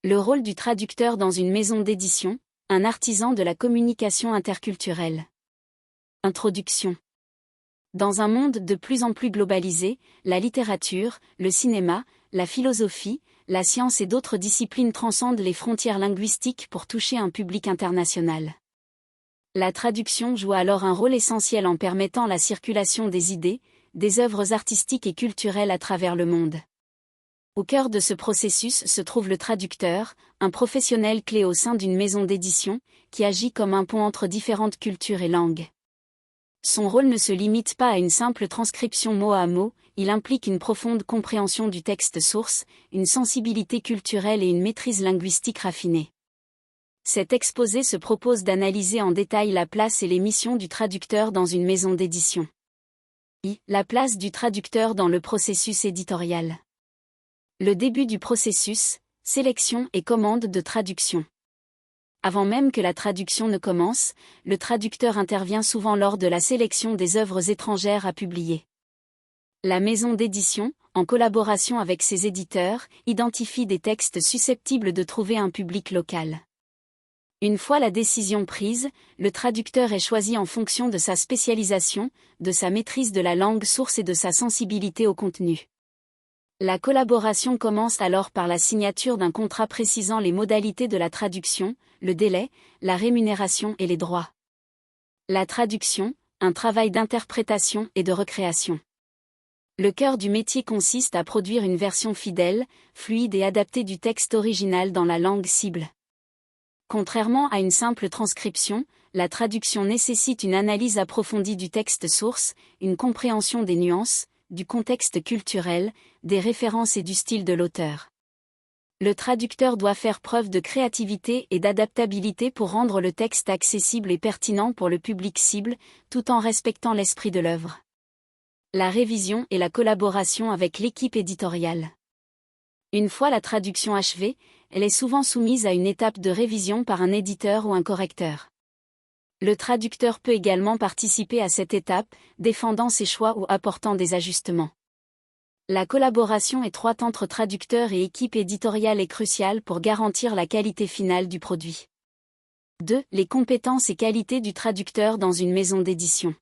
Le rôle du traducteur dans une maison d'édition, un artisan de la communication interculturelle. Introduction. Dans un monde de plus en plus globalisé, la littérature, le cinéma, la philosophie, la science et d'autres disciplines transcendent les frontières linguistiques pour toucher un public international. La traduction joue alors un rôle essentiel en permettant la circulation des idées, des œuvres artistiques et culturelles à travers le monde. Au cœur de ce processus se trouve le traducteur, un professionnel clé au sein d'une maison d'édition, qui agit comme un pont entre différentes cultures et langues. Son rôle ne se limite pas à une simple transcription mot à mot, il implique une profonde compréhension du texte source, une sensibilité culturelle et une maîtrise linguistique raffinée. Cet exposé se propose d'analyser en détail la place et les missions du traducteur dans une maison d'édition. La place du traducteur dans le processus éditorial. Le début du processus, sélection et commande de traduction. Avant même que la traduction ne commence, le traducteur intervient souvent lors de la sélection des œuvres étrangères à publier. La maison d'édition, en collaboration avec ses éditeurs, identifie des textes susceptibles de trouver un public local. Une fois la décision prise, le traducteur est choisi en fonction de sa spécialisation, de sa maîtrise de la langue source et de sa sensibilité au contenu. La collaboration commence alors par la signature d'un contrat précisant les modalités de la traduction, le délai, la rémunération et les droits. La traduction, un travail d'interprétation et de recréation. Le cœur du métier consiste à produire une version fidèle, fluide et adaptée du texte original dans la langue cible. Contrairement à une simple transcription, la traduction nécessite une analyse approfondie du texte source, une compréhension des nuances, du contexte culturel, des références et du style de l'auteur. Le traducteur doit faire preuve de créativité et d'adaptabilité pour rendre le texte accessible et pertinent pour le public cible, tout en respectant l'esprit de l'œuvre. La révision et la collaboration avec l'équipe éditoriale. Une fois la traduction achevée, elle est souvent soumise à une étape de révision par un éditeur ou un correcteur. Le traducteur peut également participer à cette étape, défendant ses choix ou apportant des ajustements. La collaboration étroite entre traducteur et équipe éditoriale est cruciale pour garantir la qualité finale du produit. 2. Les compétences et qualités du traducteur dans une maison d'édition.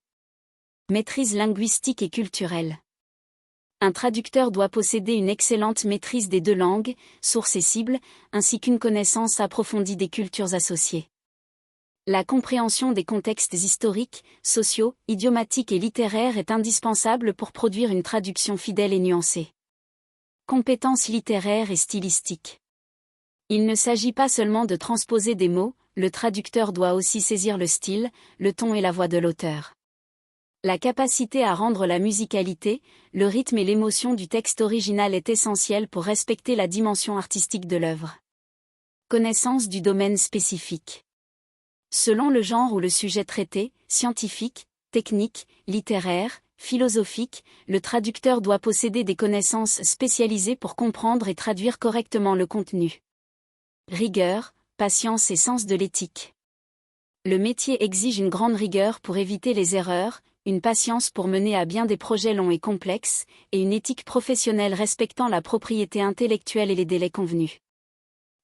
Maîtrise linguistique et culturelle. Un traducteur doit posséder une excellente maîtrise des deux langues, source et cible, ainsi qu'une connaissance approfondie des cultures associées. La compréhension des contextes historiques, sociaux, idiomatiques et littéraires est indispensable pour produire une traduction fidèle et nuancée. Compétences littéraires et stylistiques. Il ne s'agit pas seulement de transposer des mots, le traducteur doit aussi saisir le style, le ton et la voix de l'auteur. La capacité à rendre la musicalité, le rythme et l'émotion du texte original est essentielle pour respecter la dimension artistique de l'œuvre. Connaissance du domaine spécifique. Selon le genre ou le sujet traité, scientifique, technique, littéraire, philosophique, le traducteur doit posséder des connaissances spécialisées pour comprendre et traduire correctement le contenu. Rigueur, patience et sens de l'éthique. Le métier exige une grande rigueur pour éviter les erreurs, une patience pour mener à bien des projets longs et complexes, et une éthique professionnelle respectant la propriété intellectuelle et les délais convenus.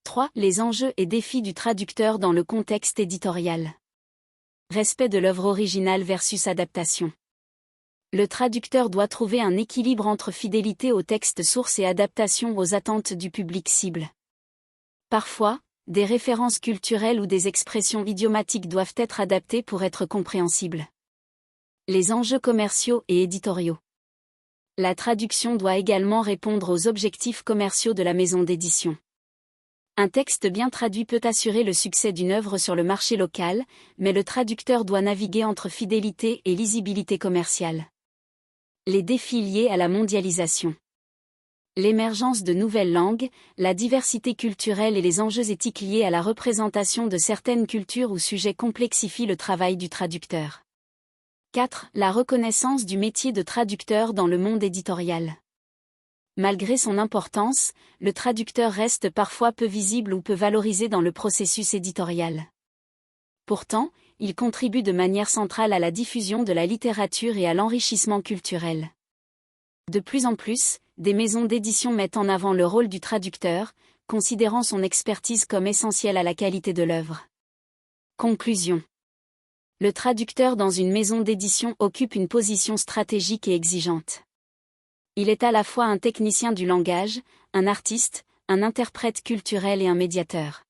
3. Les enjeux et défis du traducteur dans le contexte éditorial. Respect de l'œuvre originale versus adaptation. Le traducteur doit trouver un équilibre entre fidélité au texte source et adaptation aux attentes du public cible. Parfois, des références culturelles ou des expressions idiomatiques doivent être adaptées pour être compréhensibles. Les enjeux commerciaux et éditoriaux. La traduction doit également répondre aux objectifs commerciaux de la maison d'édition. Un texte bien traduit peut assurer le succès d'une œuvre sur le marché local, mais le traducteur doit naviguer entre fidélité et lisibilité commerciale. Les défis liés à la mondialisation. L'émergence de nouvelles langues, la diversité culturelle et les enjeux éthiques liés à la représentation de certaines cultures ou sujets complexifient le travail du traducteur. 4. La reconnaissance du métier de traducteur dans le monde éditorial. Malgré son importance, le traducteur reste parfois peu visible ou peu valorisé dans le processus éditorial. Pourtant, il contribue de manière centrale à la diffusion de la littérature et à l'enrichissement culturel. De plus en plus, des maisons d'édition mettent en avant le rôle du traducteur, considérant son expertise comme essentielle à la qualité de l'œuvre. Conclusion. Le traducteur dans une maison d'édition occupe une position stratégique et exigeante. Il est à la fois un technicien du langage, un artiste, un interprète culturel et un médiateur.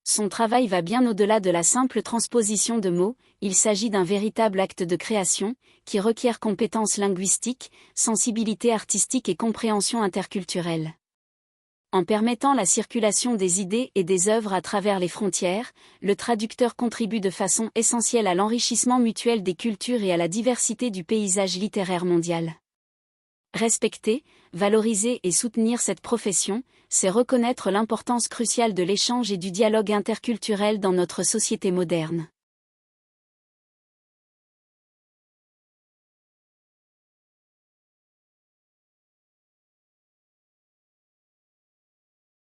Son travail va bien au-delà de la simple transposition de mots, il s'agit d'un véritable acte de création, qui requiert compétences linguistiques, sensibilité artistique et compréhension interculturelle. En permettant la circulation des idées et des œuvres à travers les frontières, le traducteur contribue de façon essentielle à l'enrichissement mutuel des cultures et à la diversité du paysage littéraire mondial. Respecter, valoriser et soutenir cette profession, c'est reconnaître l'importance cruciale de l'échange et du dialogue interculturel dans notre société moderne.